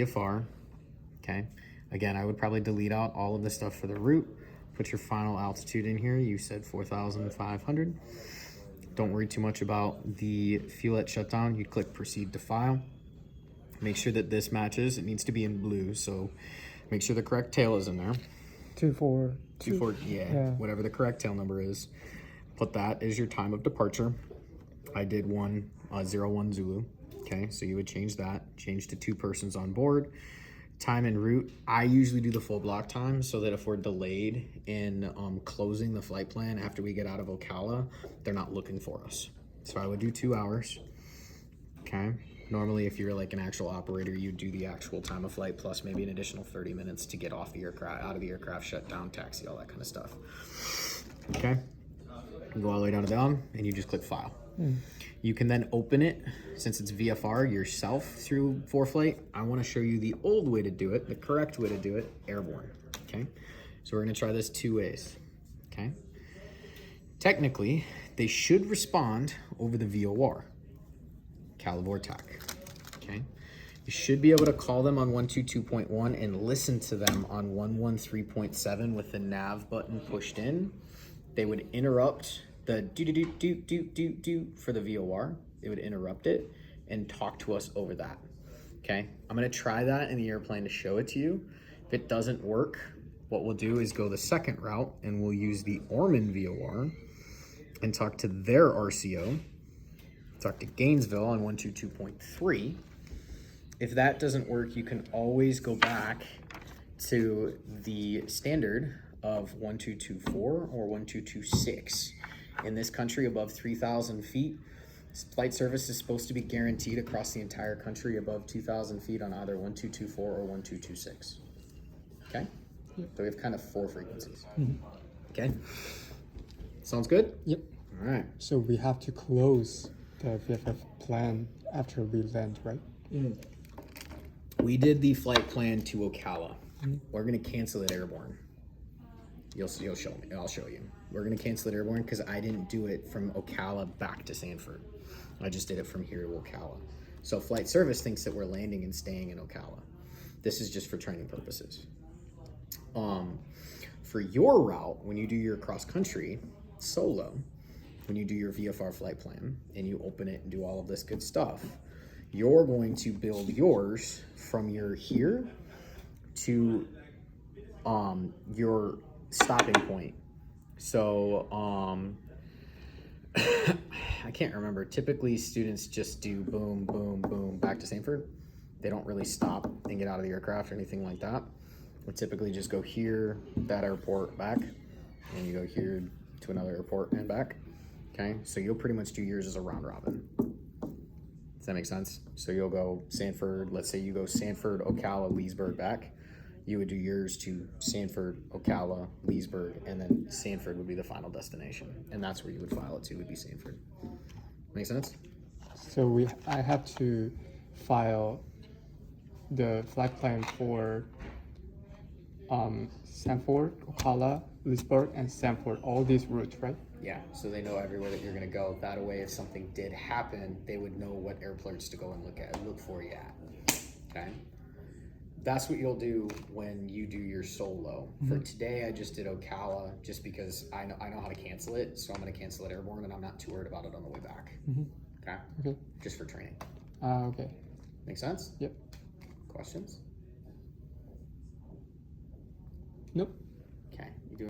VFR, okay? Again, I would probably delete out all of the stuff for the route. Put your final altitude in here. You said 4,500. Don't worry too much about the fuel shutdown. You click proceed to file. Make sure that this matches. It needs to be in blue, so make sure the correct tail is in there. 242. Yeah, whatever the correct tail number is. Put that as your time of departure. I did 01 Zulu. Okay, so you would change that. Change to 2 persons on board. Time en route. I usually do the full block time so that if we're delayed in closing the flight plan after we get out of Ocala, they're not looking for us. So I would do 2 hours. Okay. Normally, if you're like an actual operator, you do the actual time of flight plus maybe an additional 30 minutes to get off the aircraft, out of the aircraft, shut down, taxi, all that kind of stuff. Okay. You go all the way down, and you just click file. You can then open it, since it's VFR, yourself through ForeFlight. I want to show you the old way to do it, the correct way to do it, airborne. Okay. So we're going to try this 2 ways. Okay. Technically, they should respond over the VOR. Calivortac. Okay, you should be able to call them on 122.1 and listen to them on 113.7 with the nav button pushed in. They would interrupt the do for the VOR. They would interrupt it and talk to us over that. Okay, I'm gonna try that in the airplane to show it to you. If it doesn't work, what we'll do is go the second route and we'll use the Orman VOR and talk to their RCO. Talk to Gainesville on 122.3. If that doesn't work, you can always go back to the standard of 1224 or 1226. In this country, above 3,000 feet, flight service is supposed to be guaranteed across the entire country above 2,000 feet on either 1224 or 1226. Okay? Yep. So we have kind of 4 frequencies. Okay? Sounds good? Yep. All right. So we have to close the VFF plan after we land, right? We did the flight plan to Ocala. We're gonna cancel it airborne. You'll show me. I'll show you. We're gonna cancel it airborne because I didn't do it from Ocala back to Sanford. I just did it from here to Ocala. So flight service thinks that we're landing and staying in Ocala. This is just for training purposes. For your route, when you do your cross country solo, when you do your VFR flight plan and you open it and do all of this good stuff, you're going to build yours from your here to your stopping point. So I can't remember. Typically students just do boom, boom, boom, back to Sanford. They don't really stop and get out of the aircraft or anything like that. We typically just go here, that airport, back, and you go here to another airport and back. Okay, so you'll pretty much do yours as a round robin. Does that make sense? So you'll go Sanford, let's say you go Sanford, Ocala, Leesburg, back. You would do yours to Sanford, Ocala, Leesburg, and then Sanford would be the final destination. And that's where you would file it to, would be Sanford. Make sense? So I have to file the flight plan for Sanford, Ocala, Leesburg, and Sanford, all these routes, right? Yeah, so they know everywhere that you're gonna go. That way, if something did happen, they would know what airports to go and look for you at. Okay, that's what you'll do when you do your solo. For today, I just did Ocala just because I know how to cancel it, so I'm gonna cancel it airborne, and I'm not too worried about it on the way back. Okay, just for training. Okay. Make sense? Yep. Questions? Nope.